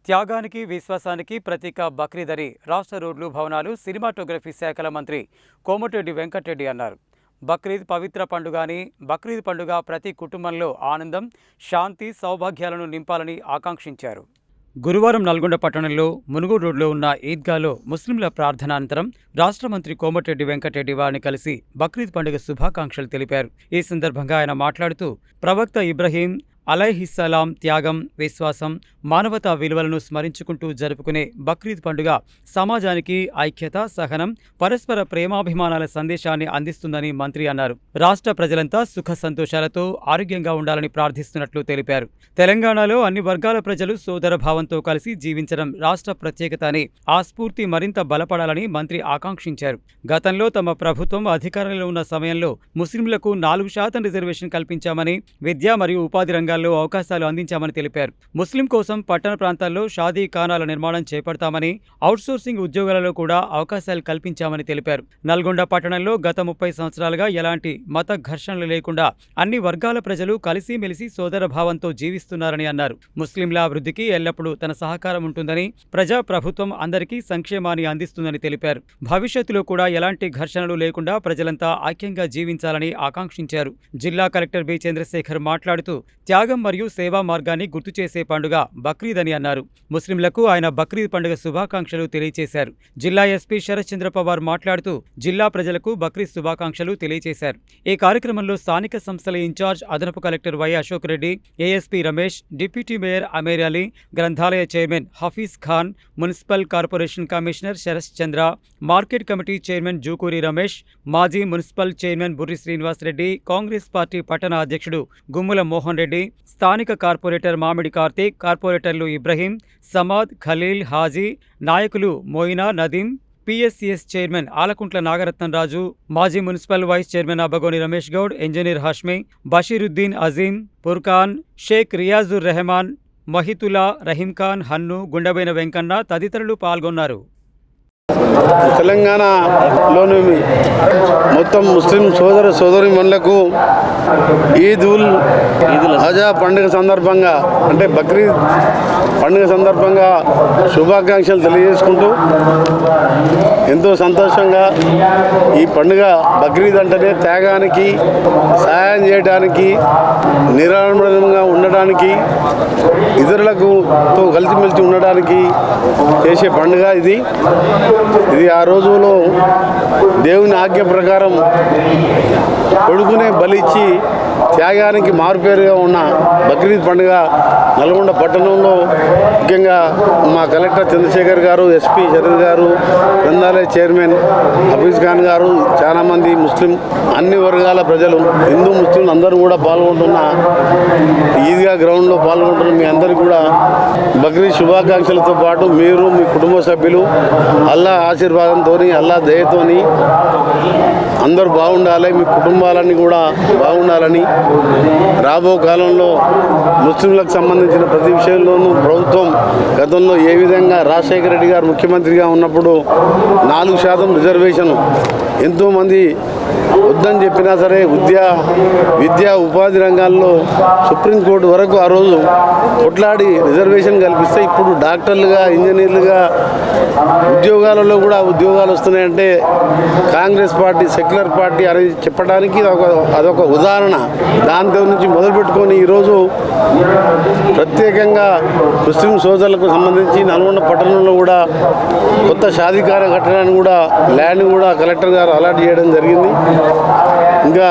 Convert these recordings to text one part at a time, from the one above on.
త్యాగానికి విశ్వాసానికి ప్రతీక బక్రీద్ అని రాష్ట్ర రోడ్లు భవనాలు సినిమాటోగ్రఫీ శాఖల మంత్రి కోమటిరెడ్డి వెంకటరెడ్డి అన్నారు. బక్రీద్ పవిత్ర పండుగ అని, బక్రీద్ పండుగ ప్రతి కుటుంబంలో ఆనందం, శాంతి, సౌభాగ్యాలను నింపాలని ఆకాంక్షించారు. గురువారం నల్గొండ పట్టణంలో మునుగోడు రోడ్లో ఉన్న ఈద్గాలో ముస్లింల ప్రార్థనానంతరం రాష్ట్ర మంత్రి కోమటిరెడ్డి వెంకటరెడ్డి వారిని కలిసి బక్రీద్ పండుగ శుభాకాంక్షలు తెలిపారు. ఈ సందర్భంగా ఆయన మాట్లాడుతూ ప్రవక్త ఇబ్రహీం అలైహిస్సలాం త్యాగం, విశ్వాసం, మానవతా విలువలను స్మరించుకుంటూ జరుపుకునే బక్రీద్ పండుగ సమాజానికి ఐక్యత, సహనం, పరస్పర ప్రేమాభిమానాల సందేశాన్ని అందిస్తుందని మంత్రి అన్నారు. రాష్ట్ర ప్రజలంతా సుఖ సంతోషాలతో ఆరోగ్యంగా ఉండాలని ప్రార్థిస్తున్నట్లు తెలిపారు. తెలంగాణలో అన్ని వర్గాల ప్రజలు సోదర భావంతో కలిసి జీవించడం రాష్ట్ర ప్రత్యేకత అని, ఆ స్ఫూర్తి మరింత బలపడాలని మంత్రి ఆకాంక్షించారు. గతంలో తమ ప్రభుత్వం అధికారంలో ఉన్న సమయంలో ముస్లింలకు 4% రిజర్వేషన్ కల్పించామని, విద్య మరియు ఉపాధి రంగాల్లో అవకాశాలు అందించామని తెలిపారు. ముస్లిం కోసం పట్టణ ప్రాంతాల్లో షాదీ ఖానాల నిర్మాణం చేపడతామని, అవుట్సోర్సింగ్ ఉద్యోగాలలో కూడా అవకాశాలు కల్పించామని తెలిపారు. నల్గొండ పట్టణంలో గత 30 సంవత్సరాలుగా ఎలాంటి మత ఘర్షణలు లేకుండా అన్ని వర్గాల ప్రజలు కలిసిమెలిసి సోదర భావంతో జీవిస్తున్నారని అన్నారు. ముస్లింల అభివృద్ధికి ఎల్లప్పుడూ తన సహకారం ఉంటుందని, ప్రజా ప్రభుత్వం అందరికీ సంక్షేమాన్ని అందిస్తుందని తెలిపారు. భవిష్యత్తులో కూడా ఎలాంటి ఘర్షణలు లేకుండా ప్రజలంతా ఐక్యంగా జీవించాలని ఆకాంక్షించారు. జిల్లా కలెక్టర్ బి చంద్రశేఖర్ మాట్లాడుతూ త్యాగం మరియు సేవా మార్గాన్ని గుర్తు చేసే పండుగ బక్రీద్ అని అన్నారు. ముస్లింలకు ఆయన బక్రీద్ పండుగ శుభాకాంక్షలు తెలియజేశారు. జిల్లా ఎస్పీ శరత్ చంద్ర పవార్ మాట్లాడుతూ జిల్లా ప్రజలకు బక్రీద్ శుభాకాంక్షలు తెలియజేశారు. ఈ కార్యక్రమంలో స్థానిక సంస్థల ఇన్ఛార్జ్ అదనపు collector Y Ashok Reddy, ASP Ramesh, deputy mayor Ameer Ali, గ్రంథాలయ chairman Hafeez Khan, municipal corporation commissioner Sharath Chandra, market committee chairman Jukuri Ramesh, మాజీ municipal chairman Burri Srinivas Reddy, Congress party పట్టణ అధ్యక్షుడు గుమ్ముల మోహన్ రెడ్డి, స్థానిక కార్పొరేటర్ మామిడి కార్తీక్, కార్పొరేటర్లు ఇబ్రహీం, సమాద్, ఖలీల్, హాజీ, నాయకులు మోయినా, నదీం, పిఎస్సిఎస్ చైర్మన్ ఆలకుంట్ల నాగరత్నం రాజు, మాజీ municipal vice chairman Abbagoni Ramesh Goud, engineer Hashmi, Basheeruddin Azeem, Purkhan, Sheikh Riyazur Rehman, Mahitulla, Rahimkhan, Hannu, Gundabaina Venkanna తదితరులు పాల్గొన్నారు. తెలంగాణలోని మొత్తం ముస్లిం సోదర సోదరీమణులకు ఈద్ ఉల్ అజా పండుగ సందర్భంగా, అంటే బక్రీద్ పండుగ సందర్భంగా శుభాకాంక్షలు తెలియజేసుకుంటూ ఎంతో సంతోషంగా ఈ పండుగ బక్రీద్ అంటేనే త్యాగానికి, సహాయం చేయడానికి, నిరాడంబరంగా ఉండడానికి, ఇతరులకు తో కలిసిమెలిసి ఉండడానికి చేసే పండుగ ఇది. ఆ రోజులో దేవుని ఆజ్ఞ ప్రకారం కొడుకునే బలిచ్చి త్యాగానికి మారుపేరుగా ఉన్న బక్రీద్ పండుగ నల్గొండ పట్టణంలో ముఖ్యంగా మా కలెక్టర్ చంద్రశేఖర్ గారు, ఎస్పీ శరత్ గారు, గ్రంథాలయ చైర్మన్ హఫీజ్ ఖాన్ గారు, చాలామంది ముస్లిం అన్ని వర్గాల ప్రజలు, హిందూ ముస్లింలు అందరూ కూడా పాల్గొంటున్న ఈద్గా గ్రౌండ్లో పాల్గొంటున్న మీ అందరికీ కూడా బక్రీద్ శుభాకాంక్షలతో పాటు మీరు, మీ కుటుంబ సభ్యులు అల్లా ఆశీర్వాదంతో, అల్లా దయతోని అందరూ బాగుండాలి, మీ కుటుంబాలన్నీ కూడా బాగుండాలని, రాబో కాలంలో ముస్లింలకు సంబంధించిన ప్రతి విషయంలోనూ ప్రభుత్వం గతంలో ఏ విధంగా రాజశేఖర రెడ్డి గారు ముఖ్యమంత్రిగా ఉన్నప్పుడు 4% రిజర్వేషన్ ఎంతోమంది వద్దని చెప్పినా సరే విద్యా ఉపాధి రంగాల్లో సుప్రీంకోర్టు వరకు ఆ రోజు కొట్లాడి రిజర్వేషన్ కల్పిస్తే ఇప్పుడు డాక్టర్లుగా, ఇంజనీర్లుగా ఉద్యోగాలలో కూడా ఉద్యోగాలు వస్తున్నాయంటే కాంగ్రెస్ పార్టీ సెక్యులర్ పార్టీ అనేది చెప్పడానికి అదొక ఉదాహరణ. దాంతో నుంచి మొదలుపెట్టుకొని ఈరోజు ప్రత్యేకంగా ముస్లిం సోదరులకు సంబంధించి నల్గొండ పట్టణంలో కూడా కొత్త షాదీఖానా కట్టడానికి కూడా ల్యాండ్ కూడా కలెక్టర్ గారు అలాట్ చేయడం జరిగింది. ఇంకా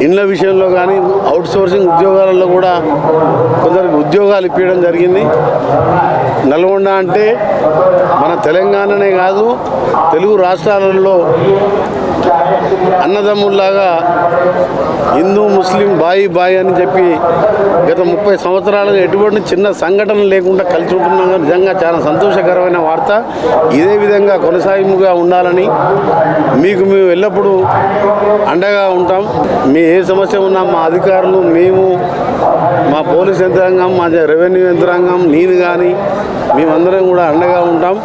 ఇండ్ల విషయంలో కానీ అవుట్ సోర్సింగ్ ఉద్యోగాలలో కూడా కొందరికి ఉద్యోగాలు ఇప్పించడం జరిగింది. నల్గొండ అంటే మన తెలంగాణనే కాదు, తెలుగు రాష్ట్రాలలో అన్నదమ్ముల్లాగా హిందూ ముస్లిం బాయి అని చెప్పి గత 30 సంవత్సరాలుగా ఎటువంటి చిన్న సంఘటన లేకుండా కలిసి ఉంటున్నాం. నిజంగా చాలా సంతోషకరమైన వార్త. ఇదే విధంగా కొనసాగింపుగా ఉండాలని మీకు మేము ఎల్లప్పుడూ అండగా ఉంటాం. మీ ఏ సమస్య ఉన్నా మా అధికారులు, మేము, మా పోలీస్ యంత్రాంగం, మా రెవెన్యూ యంత్రాంగం, నేను కానీ మేమందరం కూడా అండగా ఉంటాం.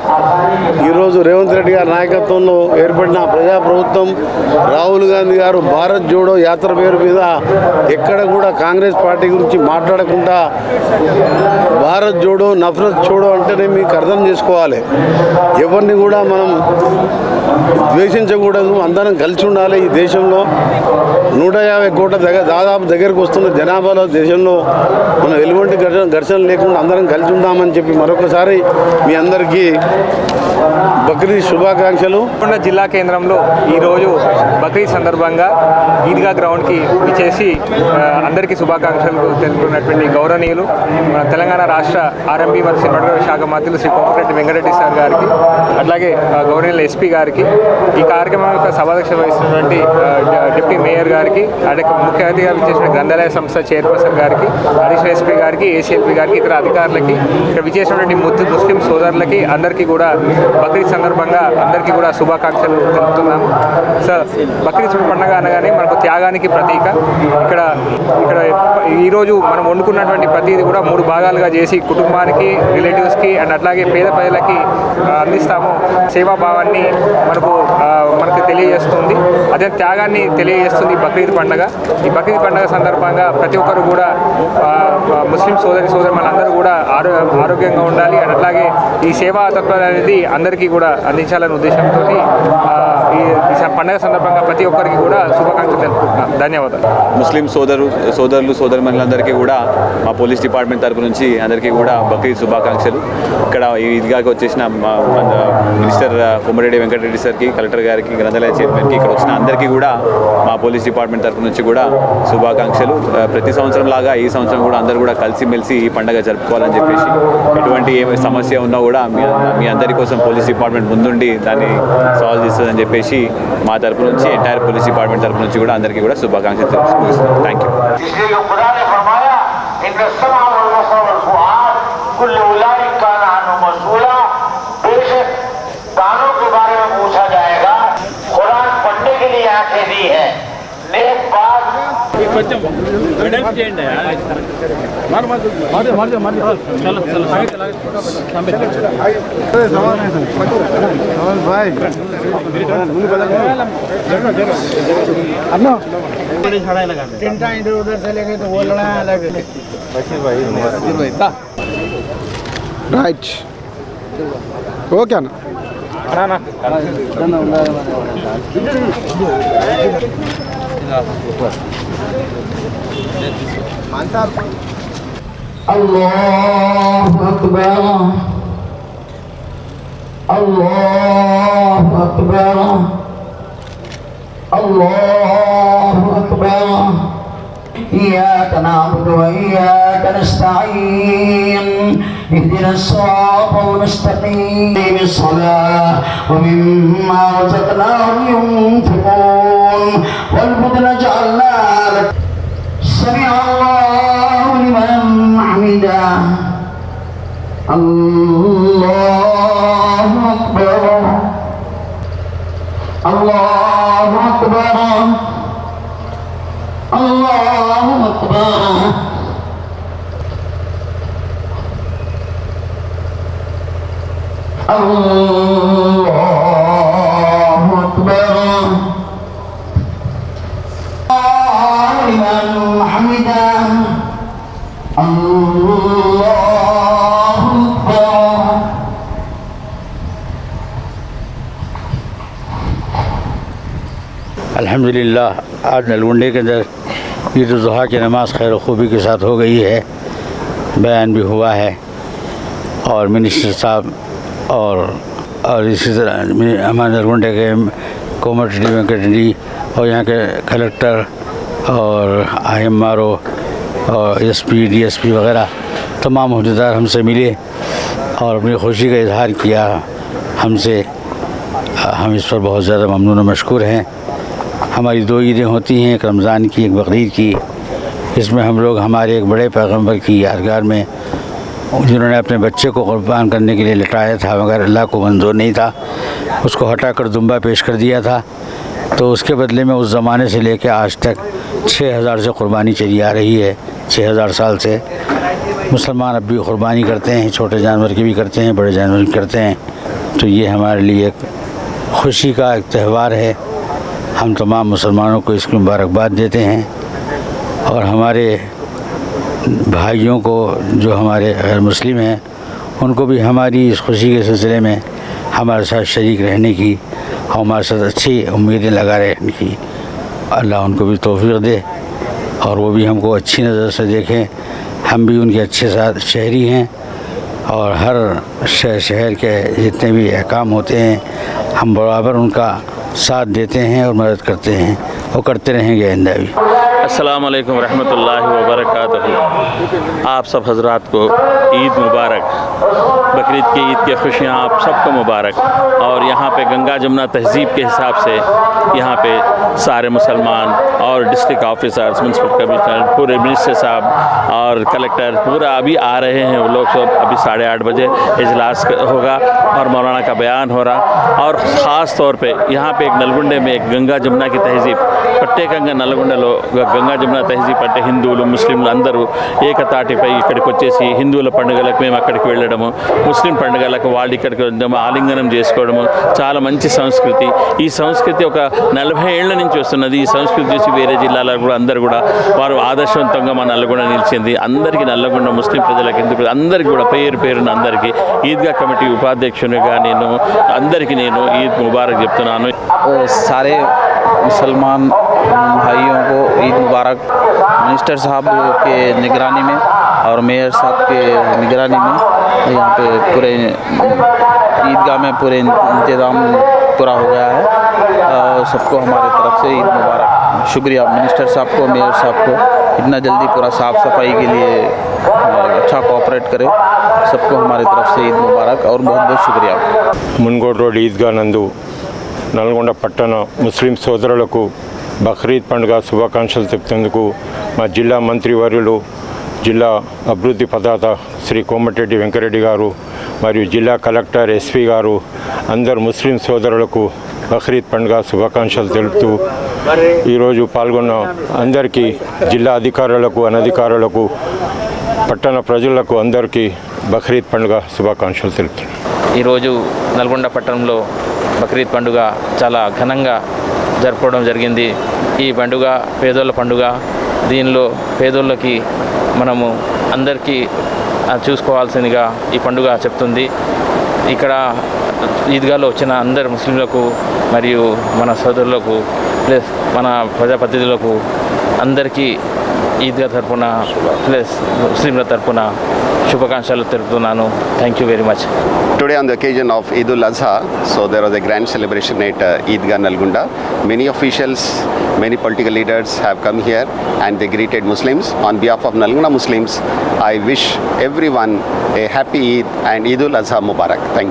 ఈరోజు రేవంత్ రెడ్డి గారి నాయకత్వంలో ఏర్పడిన ప్రజాప్రభుత్వం, రాహుల్ గాంధీ గారు భారత్ జోడో యాత్ర పేరు మీద ఎక్కడ కూడా కాంగ్రెస్ పార్టీ గురించి మాట్లాడకుండా భారత్ జోడో నఫరత్ చూడో అంటేనే మీకు అర్థం చేసుకోవాలి. ఎవరిని కూడా మనం ద్వేషించకూడదు, అందరం కలిసి ఉండాలి. ఈ దేశంలో 150 కోట్ల దాదాపు దగ్గరకు వస్తున్న జనాభాలో దేశంలో మనం ఎటువంటి ఘర్షణ లేకుండా అందరం కలిసి ఉందామని చెప్పి మరొకసారి మీ అందరికీ బక్రీద్ శుభాకాంక్షలు. జిల్లా కేంద్రంలో ఈరోజు బక్రీద్ సందర్భంగా ఈద్గా గ్రౌండ్కి విచ్చేసి అందరికీ శుభాకాంక్షలు తెలుపుతున్నటువంటి గౌరవనీయులు మన తెలంగాణ రాష్ట్ర ఆర్ఎంబీ మరియు సినిమాటోగ్రఫీ శాఖ మంత్రులు శ్రీ కోమటిరెడ్డి వెంకటరెడ్డి సార్ గారికి, అట్లాగే గౌరవనీయులు ఎస్పీ గారికి, ఈ కార్యక్రమం యొక్క సభాధ్యక్షత వహిస్తున్నటువంటి డిప్యూటీ మేయర్ గారికి, అలాగే ముఖ్య అతిథిగా విచ్చేసిన గ్రంథాలయ సంస్థ చైర్పర్సన్ గారికి, అడిషనల్ ఎస్పీ గారికి, ఏసీఎల్పీ గారికి, ఇతర అధికారులకి, ఇక్కడ విచ్చేసినటువంటి ముస్లిం సోదరులకి అందరికీ కూడా బక్రీద్ సందర్భంగా అందరికీ కూడా శుభాకాంక్షలు తెలుపుతున్నాము. సార్, బక్రీద్ పండుగ అనగానే మనకు త్యాగానికి ప్రతీక. ఇక్కడ ఇక్కడ ఈరోజు మనం వండుకున్నటువంటి ప్రతిదీ కూడా 3 భాగాలుగా చేసి కుటుంబానికి, రిలేటివ్స్కి అండ్ అట్లాగే పేద ప్రజలకి అందిస్తాము. సేవాభావాన్ని మనకు తెలియజేస్తుంది, అదే త్యాగాన్ని తెలియజేస్తుంది బక్రీద్ పండుగ. ఈ బక్రీద్ పండుగ సందర్భంగా ప్రతి ఒక్కరు కూడా ముస్లిం సోదరి మనందరూ కూడా ఆరోగ్యంగా ఉండాలి అండ్ అట్లాగే ఈ సేవా తత్వం అనేది అందరికీ కూడా అందించాలనే ఉద్దేశంతో ఈ పండుగ సందర్భంగా ప్రతి ఒక్కరికి కూడా శుభాకాంక్షలు తెలుపుకుంటున్నాను. ధన్యవాదాలు. ముస్లిం సోదరుమణులందరికీ కూడా మా పోలీస్ డిపార్ట్మెంట్ తరపు నుంచి అందరికీ కూడా బక్రీద్ శుభాకాంక్షలు. ఇక్కడ ఈ ఈద్గాకి వచ్చేసిన మినిస్టర్ కోమటిరెడ్డి వెంకటరెడ్డి సార్కి, కలెక్టర్ గారికి, గ్రంథాలయ చైర్మన్కి, ఇక్కడ వచ్చిన అందరికీ కూడా మా పోలీస్ డిపార్ట్మెంట్ తరపు నుంచి కూడా శుభాకాంక్షలు. ప్రతి సంవత్సరం లాగా ఈ సంవత్సరం కూడా అందరూ కూడా కలిసిమెలిసి ఈ పండుగ జరుపుకోవాలని చెప్పేసి, ఎటువంటి ఏ సమస్య ఉన్నా కూడా మీ అందరి కోసం పోలీస్ డిపార్ట్మెంట్ ముందుండి దాన్ని సాల్వ్ చేస్తుందని చెప్పేసి మా తరపు నుంచి ఎంటైర్ పోలీస్ డిపార్ట్మెంట్ తరపు నుంచి కూడా అందరికీ కూడా శుభాకాంక్షలు తెలుపుతున్నాను. థ్యాంక్ రైట్, ఓకే అన్న. Allahu Akbar, Allahu Akbar, Allahu Akbar. إياك نعبد وإياك نستعين اهدنا الصراط المستقيم الصلاة ومما رزقناهم ينفقون والبدن جعلنا لك سمع الله لمن حمده الله أكبر الله أكبر الله أكبر الله أكبر لمن حمده الله أكبر. अल्हम्दुलिल्लाह आज नलगुंडे के अंदर ईद उल ज़ुहा की नमाज़ खैर खूबी के साथ हो गई है, बयान भी हुआ है और मिनिस्टर साहब और इसी तरह हमारे नलगुंडे के कोमटिरेड्डी वेंकटरेड्डी और यहाँ के कलेक्टर और IMRO और SP DSP वगैरह तमाम अहदेदार हमसे मिले और अपनी खुशी का इजहार किया हमसे। हम इस पर बहुत ज़्यादा ममनून और मशकूर हैं। हमारी 2 ईदें होती हैं, एक रमज़ान की, एक बकरीद की। इसमें हम लोग हमारे एक बड़े पैगम्बर की यादगार में, जिन्होंने अपने बच्चे को कुर्बान करने के लिए लटाया था मगर अल्लाह को मंजूर नहीं था, उसको हटाकर दुम्बा पेश कर दिया था, तो उसके बदले में उस ज़माने से लेकर आज तक 6000 से कुर्बानी चली आ रही है, 6000 साल से। मुसलमान अब भी क़ुरबानी करते हैं, छोटे जानवर की भी करते हैं, बड़े जानवर की करते हैं। तो ये हमारे लिए एक खुशी का एक त्यौहार है। हम तमाम मुसलमानों को इसकी मुबारकबाद देते हैं और हमारे भाइयों को जो हमारे गैर मुस्लिम हैं उनको भी हमारी इस खुशी के सिलसिले में हमारे साथ शरीक रहने की और हमारे साथ अच्छी उम्मीदें लगा रहने की अल्लाह उनको भी तौफीक दे और वो भी हमको अच्छी नज़र से देखें। हम भी उनके अच्छे साथ शहरी हैं और हर शहर के जितने भी अहकाम होते हैं हम बराबर उनका साथ देते हैं और मदद करते हैं और करते रहेंगे आइंदा भी। अस्सलाम वालेकुम रहमतुल्लाहि व बरकातहू। आप सब हजरात को ईद मुबारक। बकरीद की ईद की खुशियाँ आप सबको मुबारक। और यहाँ पे गंगा जमुना तहज़ीब के हिसाब से यहाँ पे सारे मुसलमान और डिस्ट्रिक्ट ऑफिसर्स, म्यूनसिपल कमिश्नर, पूरे मिनिस्टर साहब और कलेक्टर पूरा अभी आ रहे हैं। वो लोग सब अभी 8:30 बजे इजलास होगा और मौलाना का बयान हो रहा। और ख़ास तौर पे यहाँ पे एक नलगुंडे में एक गंगा जमुना की तहज़ीब పట్టే కంగా నల్గొండలో గంగా జమున తహజీబ్ అంటే హిందువులు ముస్లింలు అందరూ ఏకతాటిపై ఇక్కడికి వచ్చేసి హిందువుల పండుగలకు మేము అక్కడికి వెళ్ళడము, ముస్లిం పండుగలకు వాళ్ళు ఇక్కడికి వెళ్ళడము, ఆలింగనం చేసుకోవడము చాలా మంచి సంస్కృతి. ఈ సంస్కృతి ఒక 40 ఏళ్ల నుంచి వస్తున్నది. ఈ సంస్కృతి చూసి వేరే జిల్లాలో కూడా అందరూ కూడా వారు ఆదర్శవంతంగా మా నల్లగొండ నిలిచింది. అందరికీ నల్లగొండ ముస్లిం ప్రజలకు ఎందుకు అందరికీ కూడా పేరున అందరికీ ఈద్గా కమిటీ ఉపాధ్యక్షునిగా నేను అందరికీ నేను ఈద్ ముబారక్ చెప్తున్నాను. सारे मुसलमान भाइयों को ईद मुबारक। मिनिस्टर साहब के निगरानी में और मेयर साहब के निगरानी में यहाँ पे पूरे ईदगाह में पूरे इंतज़ाम पूरा हो गया है। सबको हमारे तरफ से ईद मुबारक। शुक्रिया मिनिस्टर साहब को, मेयर साहब को इतना जल्दी पूरा साफ़ सफाई के लिए अच्छा कोऑपरेट करे। सबको हमारी तरफ से ईद मुबारक और बहुत बहुत शुक्रिया। మున్గోడ్ రోడ్ ఈద్గా నందు నల్గొండ పట్టణ ముస్లిం సోదరులకు బక్రీద్ పండుగ శుభాకాంక్షలు చెప్తేందుకు మా జిల్లా మంత్రివర్యులు, జిల్లా అభివృద్ధి ప్రదాత శ్రీ కోమటిరెడ్డి వెంకరెడ్డి గారు మరియు జిల్లా కలెక్టర్, ఎస్పీ గారు అందరు ముస్లిం సోదరులకు బక్రీద్ పండుగ శుభాకాంక్షలు తెలుపుతూ ఈరోజు పాల్గొన్న అందరికీ, జిల్లా అధికారులకు, అనధికారులకు, పట్టణ ప్రజలకు అందరికీ బక్రీద్ పండుగ శుభాకాంక్షలు తెలుపుతున్నాను. ఈరోజు నల్గొండ పట్టణంలో బక్రీద్ పండుగ చాలా ఘనంగా జరుపుకోవడం జరిగింది. ఈ పండుగ పేదోళ్ళ పండుగ. దీనిలో పేదోళ్ళకి మనము అందరికీ చూసుకోవాల్సిందిగా ఈ పండుగ చెప్తుంది. ఇక్కడ ఈద్గాలో వచ్చిన అందరు ముస్లింలకు మరియు మన సోదరులకు ప్లస్ మన ప్రజాప్రతినిధులకు అందరికీ ఈద్గా తరపున ప్లస్ ముస్లింల తరపున శుభాకాంక్షలు తెలుపుతున్నాను. Thank you very much. Today on the occasion of Eid ul-Adha, so there was a grand celebration at Eidgah Nalgonda. Many officials, many political leaders have come here and they greeted Muslims. On behalf of Nalgonda Muslims, I wish everyone a happy Eid and Eid ul-Adha Mubarak. Thank you.